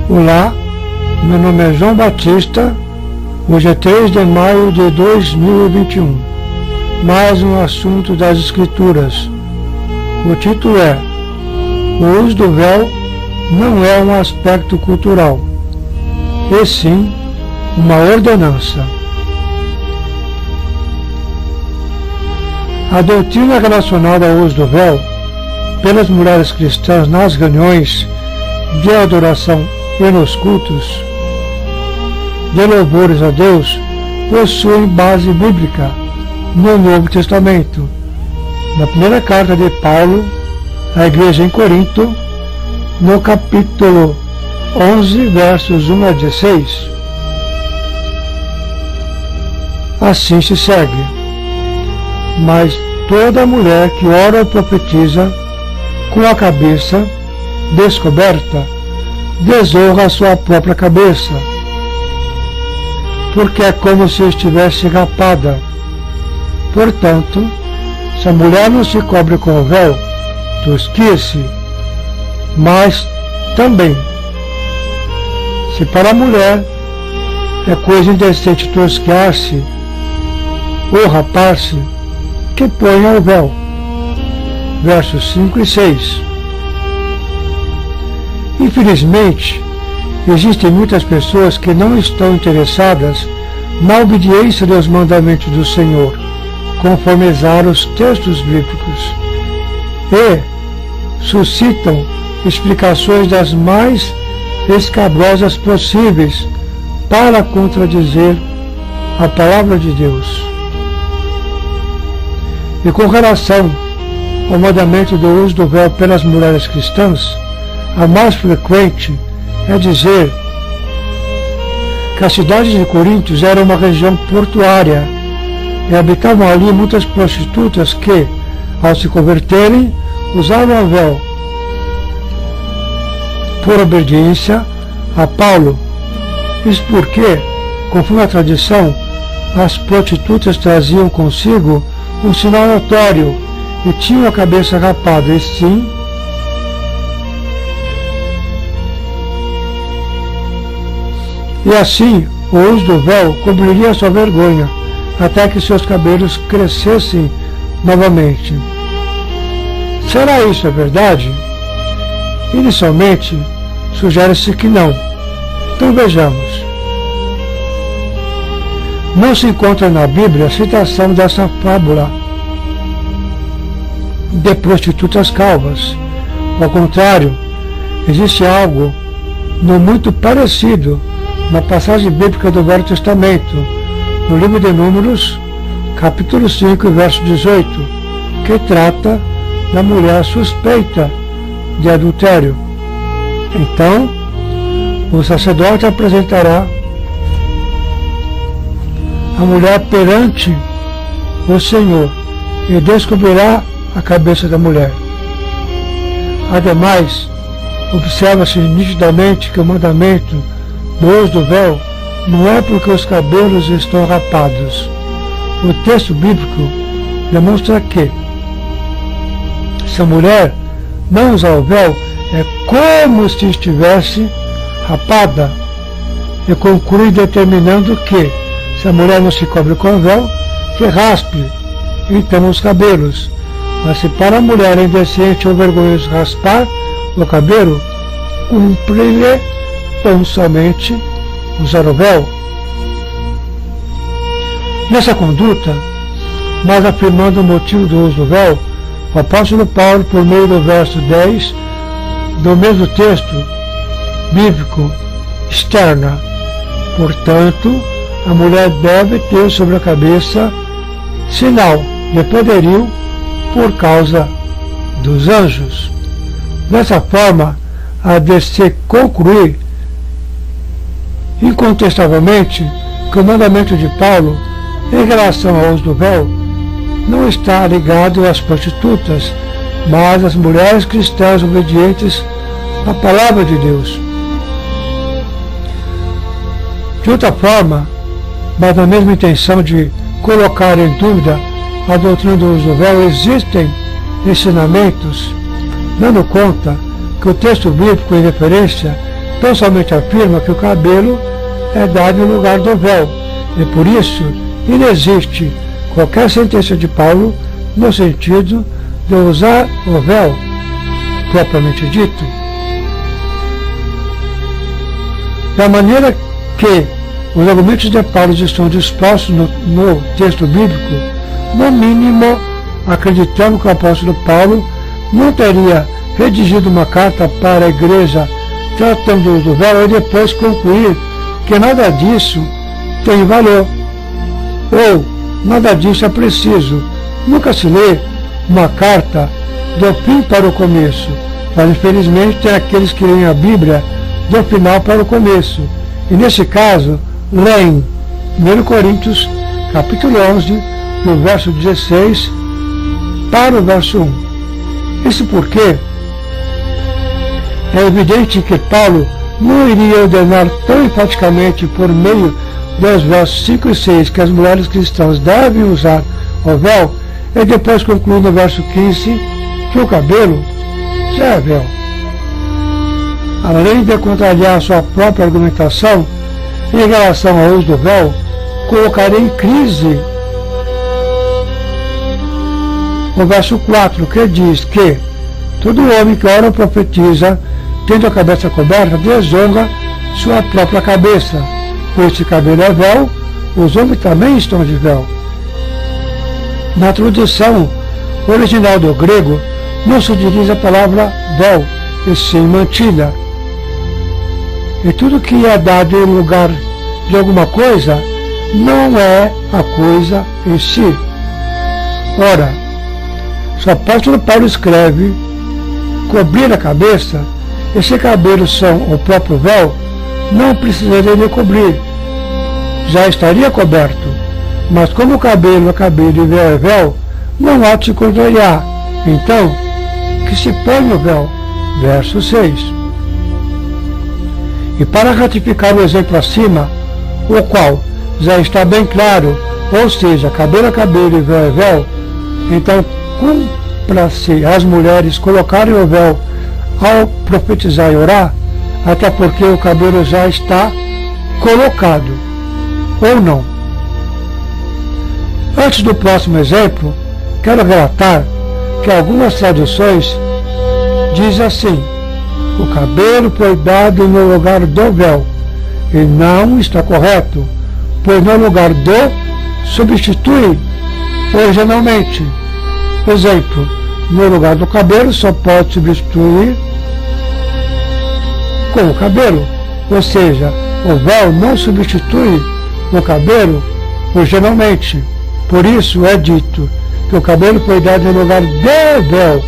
Olá, meu nome é João Batista, hoje é 3 de maio de 2021. Mais um assunto das Escrituras. O título é: o uso do véu não é um aspecto cultural, e sim uma ordenança. A doutrina relacionada ao uso do véu pelas mulheres cristãs nas reuniões de adoração e nos cultos de louvores a Deus possui base bíblica no Novo Testamento. Na primeira carta de Paulo à igreja em Corinto, no capítulo 11, versos 1 a 16, assim se segue: mas toda mulher que ora ou profetiza com a cabeça descoberta desonra a sua própria cabeça, porque é como se estivesse rapada. Portanto, se a mulher não se cobre com o véu, tosquia-se. Mas também, se para a mulher é coisa indecente tosquear-se ou rapar-se, que ponha o véu. Versos 5 e 6. Infelizmente, existem muitas pessoas que não estão interessadas na obediência dos mandamentos do Senhor, conforme exaram os textos bíblicos, e suscitam explicações das mais escabrosas possíveis para contradizer a palavra de Deus. E com relação ao mandamento do uso do véu pelas mulheres cristãs, a mais frequente é dizer que a cidade de Corinto era uma região portuária e habitavam ali muitas prostitutas que, ao se converterem, usavam o véu por obediência a Paulo. Isso porque, conforme a tradição, as prostitutas traziam consigo um sinal notório e tinham a cabeça rapada, e sim, e assim o uso do véu cobriria sua vergonha, até que seus cabelos crescessem novamente. Será isso a verdade? Inicialmente, sugere-se que não. Então vejamos. Não se encontra na Bíblia a citação dessa fábula de prostitutas calvas. Ao contrário, existe algo não muito parecido na passagem bíblica do Velho Testamento, no livro de Números, capítulo 5, verso 18, que trata da mulher suspeita de adultério. Então, o sacerdote apresentará a mulher perante o Senhor e descobrirá a cabeça da mulher. Ademais, observa-se nitidamente que o mandamento do uso do véu não é porque os cabelos estão rapados. O texto bíblico demonstra que, se a mulher não usar o véu, é como se estivesse rapada, e conclui determinando que, se a mulher não se cobre com o véu, que raspe então os cabelos. Mas se para a mulher é indecente ou vergonhoso raspar o cabelo, cumpre-lhe tão somente usar o véu. Nessa conduta, mas afirmando o motivo do uso do véu, o apóstolo Paulo, por meio do verso 10 do mesmo texto bíblico, externa: portanto, a mulher deve ter sobre a cabeça sinal de poderio por causa dos anjos. Dessa forma, há de se concluir incontestavelmente que o mandamento de Paulo em relação ao uso do véu não está ligado às prostitutas, mas às mulheres cristãs obedientes à palavra de Deus. De outra forma, mas na mesma intenção de colocar em dúvida a doutrina do uso do véu, existem ensinamentos dando conta que o texto bíblico em referência tão somente afirma que o cabelo é dado em lugar do véu, e por isso inexiste qualquer sentença de Paulo no sentido de usar o véu propriamente dito. Da maneira que os argumentos de Paulo estão dispostos no texto bíblico, no mínimo acreditamos que o apóstolo Paulo não teria redigido uma carta para a igreja tratando do véu e depois concluir que nada disso tem valor, ou nada disso é preciso. Nunca se lê uma carta do fim para o começo, mas infelizmente tem aqueles que leem a Bíblia do final para o começo, e nesse caso leem 1 Coríntios capítulo 11, do verso 16 para o verso 1. Isso porque é evidente que Paulo não iria ordenar tão enfaticamente por meio dos versos 5 e 6 que as mulheres cristãs devem usar o véu, e depois conclui no verso 15 que o cabelo já é véu. Além de contrariar sua própria argumentação em relação ao uso do véu, colocaria em crise o verso 4, que diz que todo homem que ora ou profetiza, tendo a cabeça coberta, desonra sua própria cabeça, pois se cabelo é véu, os homens também estão de véu. Na tradução original do grego, não se utiliza a palavra véu, e sim mantilha. E tudo que é dado em lugar de alguma coisa não é a coisa em si. Ora, se o apóstolo Paulo escreve cobrir a cabeça, e se cabelos são o próprio véu, não precisaria de cobrir, já estaria coberto. Mas como o cabelo é cabelo e véu é véu, não há de se contrariar. Então, que se põe o véu. Verso 6. E para ratificar o exemplo acima, o qual já está bem claro, ou seja, cabelo é cabelo e véu é véu, então cumpra-se as mulheres colocarem o véu ao profetizar e orar, até porque o cabelo já está colocado, ou não. Antes do próximo exemplo, quero relatar que algumas traduções dizem assim: o cabelo foi dado no lugar do véu, e não está correto, pois no lugar do substitui originalmente. Exemplo, no lugar do cabelo só pode substituir com o cabelo, ou seja, o véu não substitui o cabelo originalmente. Por isso é dito que o cabelo foi dado no lugar do véu,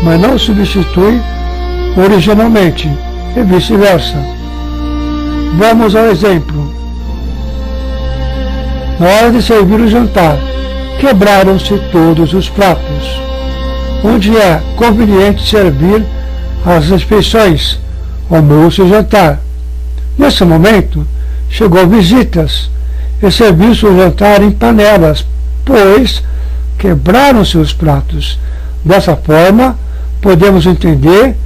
mas não substitui originalmente, e vice-versa. Vamos ao exemplo. Na hora de servir o jantar, quebraram-se todos os pratos, onde é conveniente servir as refeições, almoço e jantar. Nesse momento, chegou visitas e serviu-se o jantar em panelas, pois quebraram-se os pratos. Dessa forma, podemos entender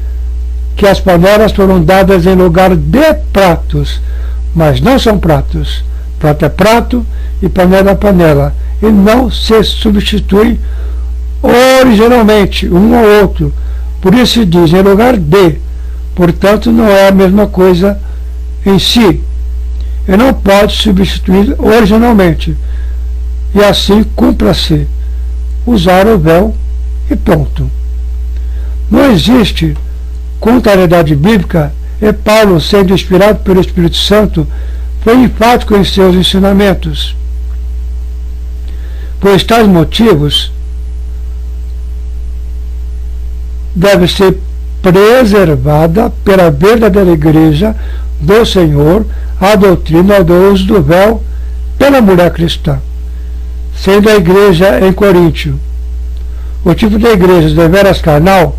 que as panelas foram dadas em lugar de pratos, mas não são pratos. Prato é prato e panela é panela, e não se substitui originalmente um ao outro. Por isso se diz em lugar de, portanto não é a mesma coisa em si, e não pode substituir originalmente, e assim cumpra-se usar o véu e pronto. Não existe contrariedade bíblica, e Paulo, sendo inspirado pelo Espírito Santo, foi enfático em seus ensinamentos. Por tais motivos, deve ser preservada pela verdadeira igreja do Senhor a doutrina do uso do véu pela mulher cristã. Sendo a igreja em Coríntio o tipo de igreja deveras carnal,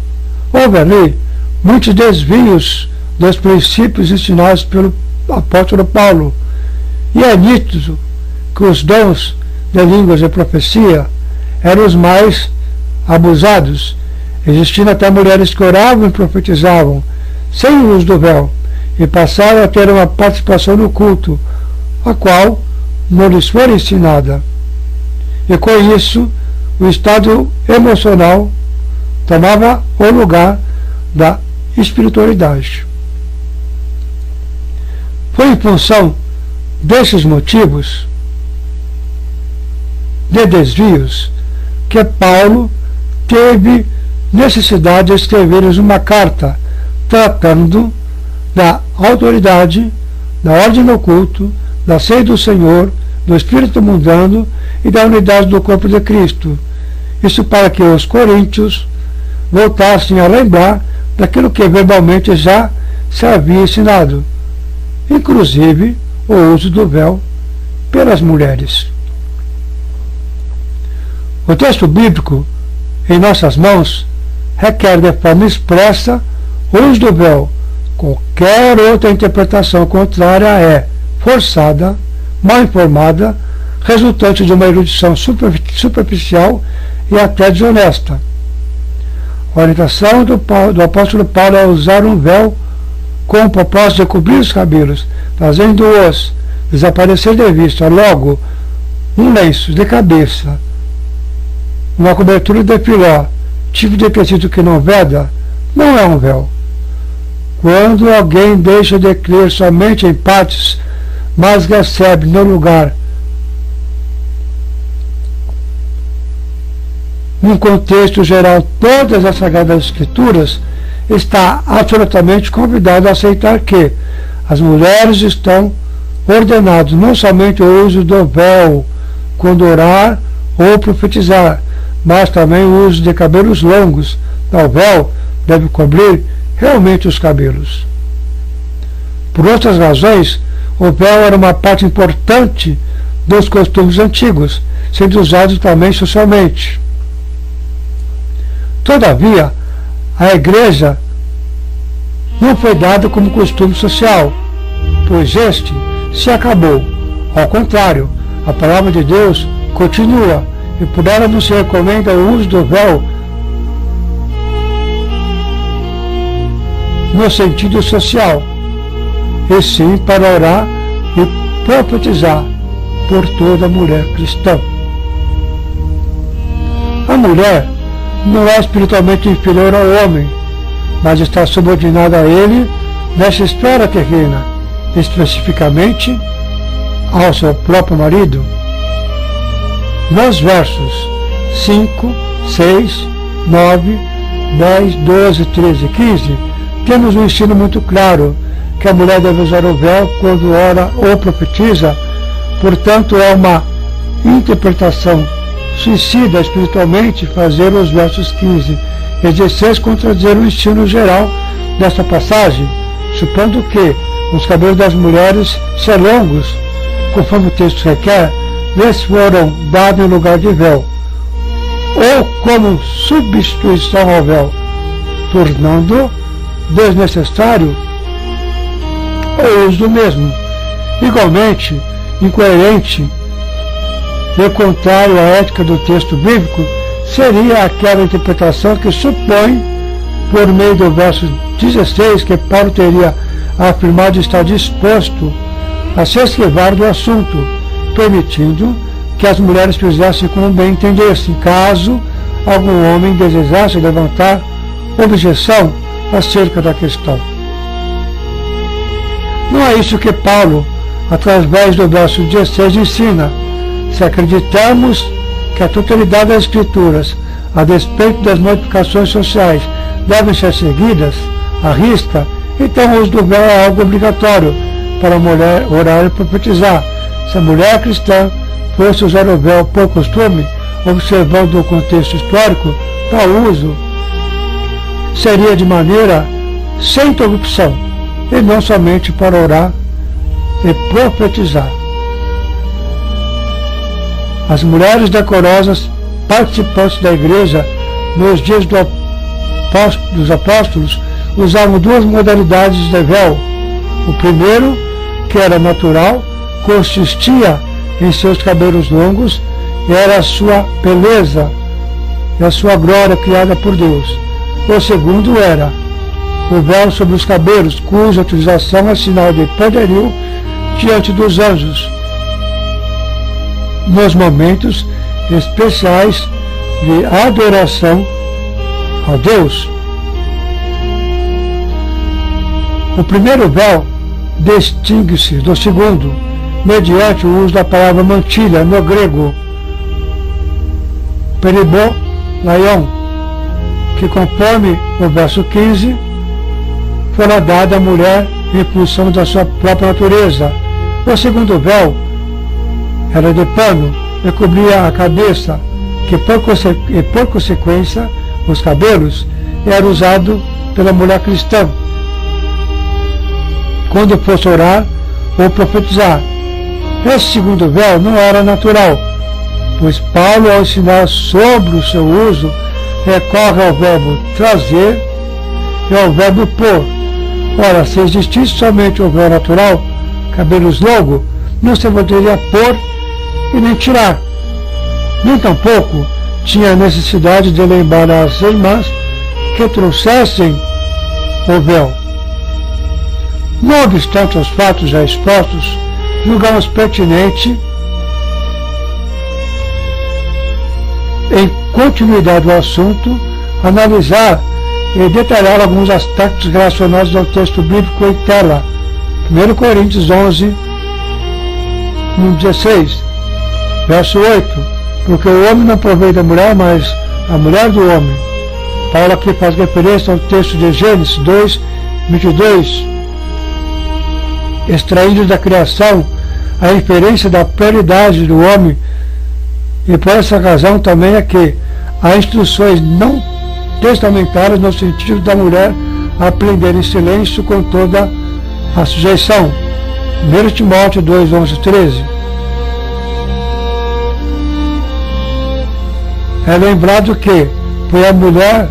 houve ali muitos desvios dos princípios ensinados pelo apóstolo Paulo, e é nítido que os dons de línguas e profecia eram os mais abusados, existindo até mulheres que oravam e profetizavam sem o uso do véu, e passaram a ter uma participação no culto, a qual não lhes foi ensinada. E com isso, o estado emocional tomava o lugar da espiritualidade. Foi em função desses motivos de desvios que Paulo teve necessidade de escrever-lhes uma carta tratando da autoridade, da ordem no culto, da ceia do Senhor, do Espírito mundano e da unidade do corpo de Cristo. Isso para que os coríntios voltassem a lembrar daquilo que verbalmente já se havia ensinado, inclusive o uso do véu pelas mulheres. O texto bíblico em nossas mãos requer de forma expressa o uso do véu. Qualquer outra interpretação contrária é forçada, mal informada, resultante de uma erudição superficial e até desonesta. A orientação do apóstolo Paulo é usar um véu com o propósito de cobrir os cabelos, fazendo-os desaparecer de vista. Logo, um lenço de cabeça, uma cobertura de filó, tipo de tecido que não veda, não é um véu. Quando alguém deixa de crer somente em partes, mas recebe no lugar, num contexto geral, todas as Sagradas Escrituras, está absolutamente convidado a aceitar que as mulheres estão ordenadas não somente o uso do véu quando orar ou profetizar, mas também o uso de cabelos longos. O véu deve cobrir realmente os cabelos. Por outras razões, o véu era uma parte importante dos costumes antigos, sendo usado também socialmente. Todavia, a igreja não foi dada como costume social, pois este se acabou. Ao contrário, a palavra de Deus continua, e por ela não se recomenda o uso do véu no sentido social, e sim para orar e profetizar por toda mulher cristã. A mulher não é espiritualmente inferior ao homem, mas está subordinada a ele nessa esfera terrena, especificamente ao seu próprio marido. Nos versos 5, 6, 9, 10, 12, 13 e 15, temos um ensino muito claro que a mulher deve usar o véu quando ora ou profetiza. Portanto, é uma interpretação suicida espiritualmente fazer os versos 15 e 16 contradizer o ensino geral desta passagem, supondo que os cabelos das mulheres ser longos, conforme o texto requer, lhes foram dados em lugar de véu, ou como substituição ao véu, tornando desnecessário o uso do mesmo. Igualmente, incoerente e contrário à ética do texto bíblico seria aquela interpretação que supõe, por meio do verso 16, que Paulo teria afirmado estar disposto a se esquivar do assunto, permitindo que as mulheres fizessem como bem entendessem, caso algum homem desejasse levantar objeção acerca da questão. Não é isso que Paulo, através do verso 16, ensina. Se acreditamos que a totalidade das Escrituras, a despeito das modificações sociais, devem ser seguidas à risca, então o uso do véu é algo obrigatório para a mulher orar e profetizar. Se a mulher cristã fosse usar o véu por costume, observando o contexto histórico, tal uso seria de maneira sem interrupção, e não somente para orar e profetizar. As mulheres decorosas participantes da igreja nos dias dos apóstolos usavam duas modalidades de véu. O primeiro, que era natural, consistia em seus cabelos longos e era a sua beleza e a sua glória criada por Deus. O segundo era o véu sobre os cabelos, cuja utilização é sinal de poderio diante dos anjos, nos momentos especiais de adoração a Deus. O primeiro véu distingue-se do segundo mediante o uso da palavra mantilha no grego peribolaion, que conforme o verso 15 fora dada à mulher em função da sua própria natureza. O segundo véu era de pano e cobria a cabeça, que por consequência os cabelos era usado pela mulher cristã quando fosse orar ou profetizar. Esse segundo véu não era natural, pois Paulo, ao ensinar sobre o seu uso, recorre ao verbo trazer e ao verbo pôr. Ora, se existisse somente o véu natural, cabelos longos, não se poderia pôr e nem tirar. Nem tampouco tinha necessidade de lembrar às irmãs que trouxessem o véu. Não obstante os fatos já expostos, julgamos pertinente, em continuidade do assunto, analisar e detalhar alguns aspectos relacionados ao texto bíblico em tela. 1 Coríntios 11, 16, verso 8, porque o homem não provém da mulher, mas a mulher do homem. Paulo aqui faz referência ao texto de Gênesis 2, 22, extraindo da criação a inferência da prioridade do homem, e por essa razão também é que há instruções não testamentárias no sentido da mulher aprender em silêncio com toda a sujeição. 1 Timóteo 2, 11, 13. É lembrado que foi a mulher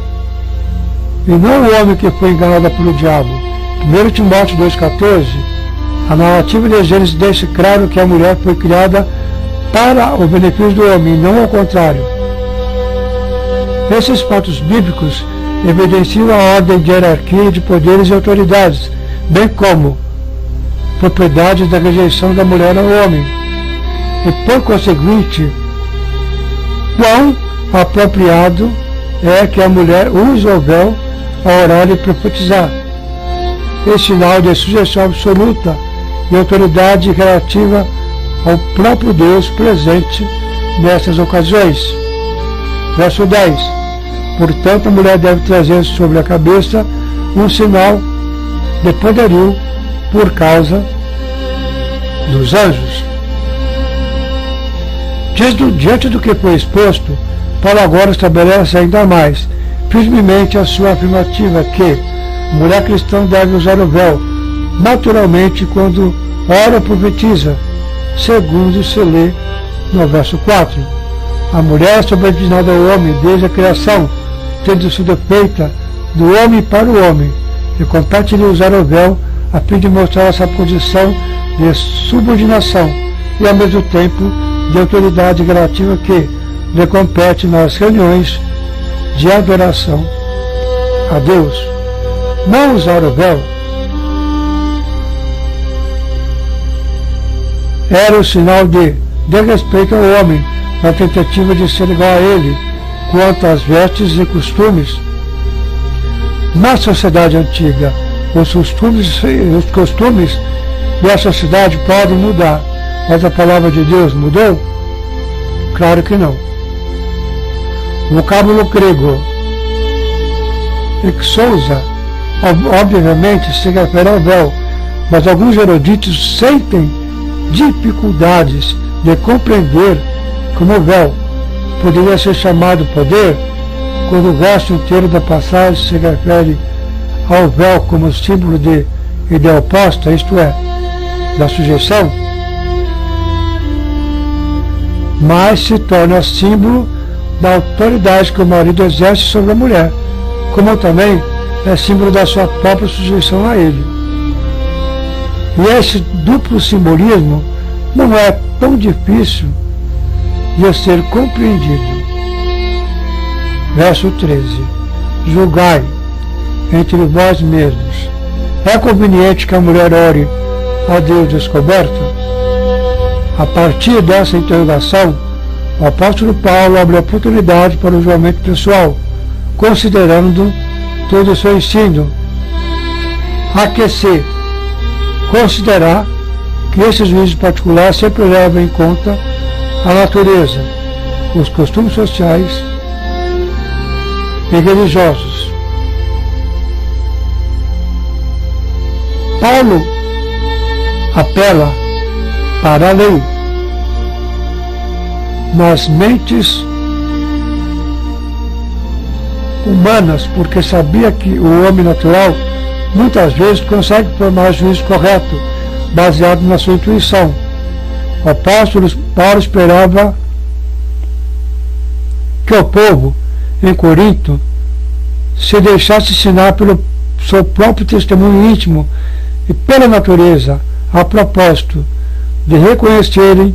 e não o homem que foi enganado pelo diabo. 1 Timóteo 2, 14. A narrativa de Gênesis deixa claro que a mulher foi criada para o benefício do homem, não ao contrário. Esses fatos bíblicos evidenciam a ordem de hierarquia de poderes e autoridades, bem como propriedades da rejeição da mulher ao homem, e por conseguinte, quão apropriado é que a mulher use o véu ao orar e profetizar, em sinal de sujeição absoluta e autoridade relativa ao próprio Deus presente nessas ocasiões. Verso 10. Portanto, a mulher deve trazer sobre a cabeça um sinal de poderio por causa dos anjos. Diante do que foi exposto, Paulo agora estabelece ainda mais firmemente a sua afirmativa que a mulher cristã deve usar o véu naturalmente quando ora ou profetiza, segundo se lê no verso 4. A mulher é subordinada ao homem desde a criação, tendo sido feita do homem para o homem, e compete-lhe usar o véu a fim de mostrar essa posição de subordinação e ao mesmo tempo de autoridade relativa que lhe compete nas reuniões de adoração a Deus. Não usar o véu era o sinal de desrespeito ao homem na tentativa de ser igual a ele quanto às vestes e costumes. Na sociedade antiga, os costumes da sociedade podem mudar, mas a palavra de Deus mudou? Claro que não. O vocábulo grego exousa obviamente se refere ao véu, mas alguns eruditos sentem dificuldades de compreender como o véu poderia ser chamado poder quando o verso inteiro da passagem se refere ao véu como símbolo de ideia oposta, isto é, da sujeição, mas se torna símbolo da autoridade que o marido exerce sobre a mulher, como também é símbolo da sua própria sujeição a ele. E esse duplo simbolismo não é tão difícil de ser compreendido. Verso 13. Julgai entre vós mesmos. É conveniente que a mulher ore a Deus descoberto? A partir dessa interrogação, o apóstolo Paulo abre oportunidade para o julgamento pessoal, considerando todo o seu ensino. Aquecer. Considerar que esse juízo particular sempre leva em conta a natureza, os costumes sociais e religiosos. Paulo apela para a lei nas mentes humanas, porque sabia que o homem natural muitas vezes consegue formar juízo correto, baseado na sua intuição. O apóstolo Paulo esperava que o povo em Corinto se deixasse ensinar pelo seu próprio testemunho íntimo e pela natureza, a propósito de reconhecerem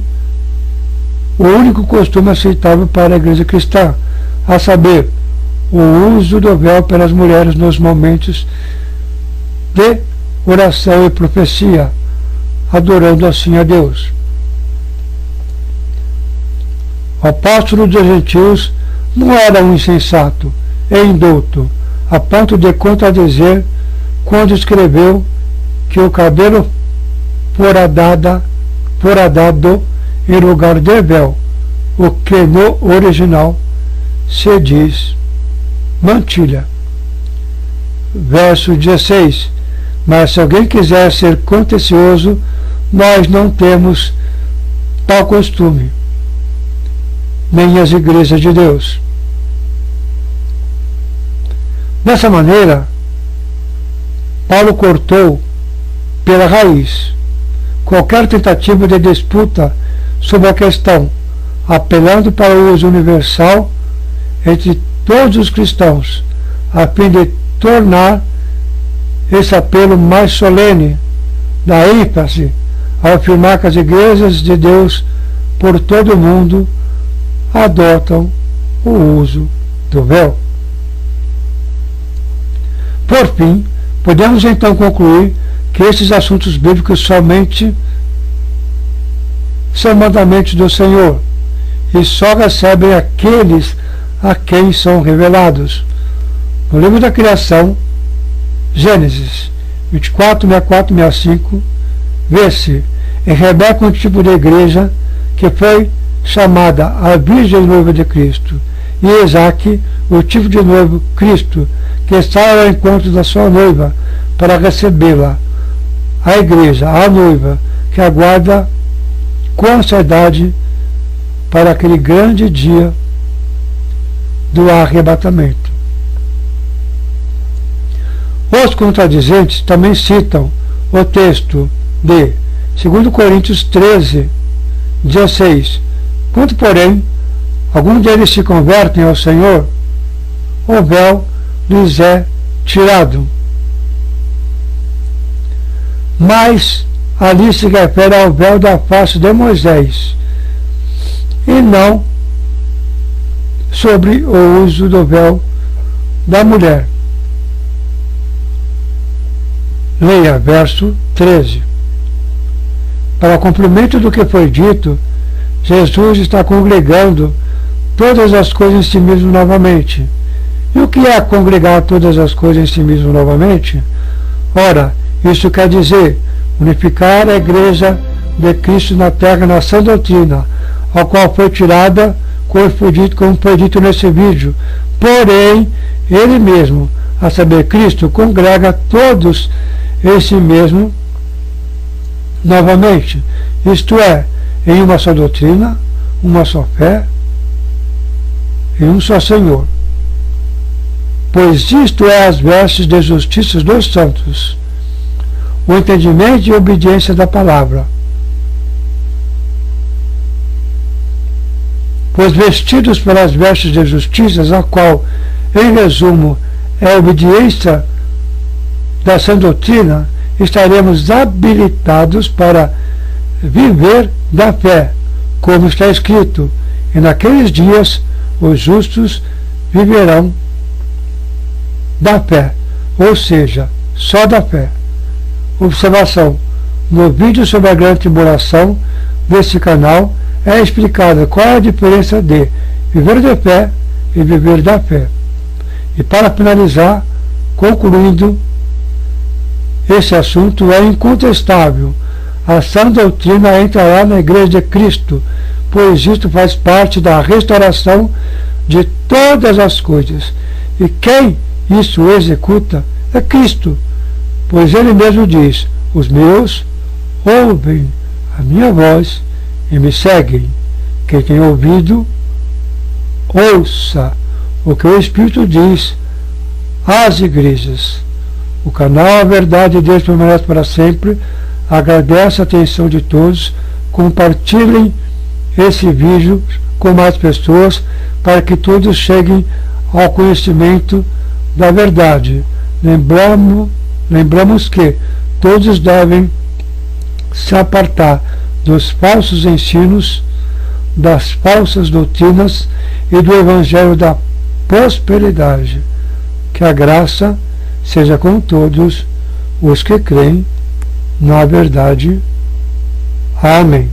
o único costume aceitável para a igreja cristã, a saber, o uso do véu pelas mulheres nos momentos de oração e profecia, adorando assim a Deus. O apóstolo dos gentios não era um insensato e indouto, a ponto de contradizer quando escreveu que o cabelo fora dado em lugar de véu, o que no original se diz mantilha. Verso 16. Mas se alguém quiser ser contencioso, nós não temos tal costume, nem as igrejas de Deus. Dessa maneira, Paulo cortou pela raiz qualquer tentativa de disputa sobre a questão, apelando para o uso universal entre todos os cristãos, a fim de tornar esse apelo mais solene, da ênfase ao afirmar que as igrejas de Deus por todo o mundo adotam o uso do véu. Por fim, podemos então concluir que esses assuntos bíblicos somente são mandamentos do Senhor e só recebem aqueles a quem são revelados. No livro da criação, Gênesis 24, 64, 65, vê-se em Rebeca um tipo de igreja que foi chamada a Virgem Noiva de Cristo, e Isaac o tipo de noivo Cristo, que está ao encontro da sua noiva para recebê-la, a igreja, a noiva, que aguarda com ansiedade para aquele grande dia do arrebatamento. Os contradizentes também citam o texto de 2 Coríntios 13, 16. Quando, porém, alguns deles se convertem ao Senhor, o véu lhes é tirado. Mas ali se refere ao véu da face de Moisés, e não sobre o uso do véu da mulher. Leia verso 13. Para cumprimento do que foi dito, Jesus está congregando todas as coisas em si mesmo novamente. E o que é congregar todas as coisas em si mesmo novamente? Ora, isso quer dizer unificar a igreja de Cristo na terra na sã doutrina, a qual foi tirada, como foi dito nesse vídeo. Porém, ele mesmo, a saber, Cristo, congrega todos em si mesmo novamente, isto é, em uma só doutrina, uma só fé e um só Senhor. Pois isto é as vestes de justiça dos santos, o entendimento e a obediência da palavra. Pois vestidos pelas vestes de justiça, a qual, em resumo, é a obediência da sã doutrina, estaremos habilitados para viver da fé, como está escrito, e naqueles dias os justos viverão da fé. ou seja, só da fé. Observação: no vídeo sobre a grande tribulação desse canal é explicada qual é a diferença de viver de fé e viver da fé. E para finalizar, concluindo, esse assunto é incontestável. A sã doutrina entrará na Igreja de Cristo, pois isto faz parte da restauração de todas as coisas. E quem isso executa é Cristo, pois ele mesmo diz: os meus ouvem a minha voz e me seguem. Quem tem ouvido, ouça o que o Espírito diz às igrejas. O canal A Verdade de Deus permanece para sempre. Agradece a atenção de todos. Compartilhem esse vídeo com mais pessoas para que todos cheguem ao conhecimento da verdade. Lembramos que todos devem se apartar dos falsos ensinos, das falsas doutrinas e do evangelho da prosperidade. Que a graça seja com todos os que creem na verdade. Amém.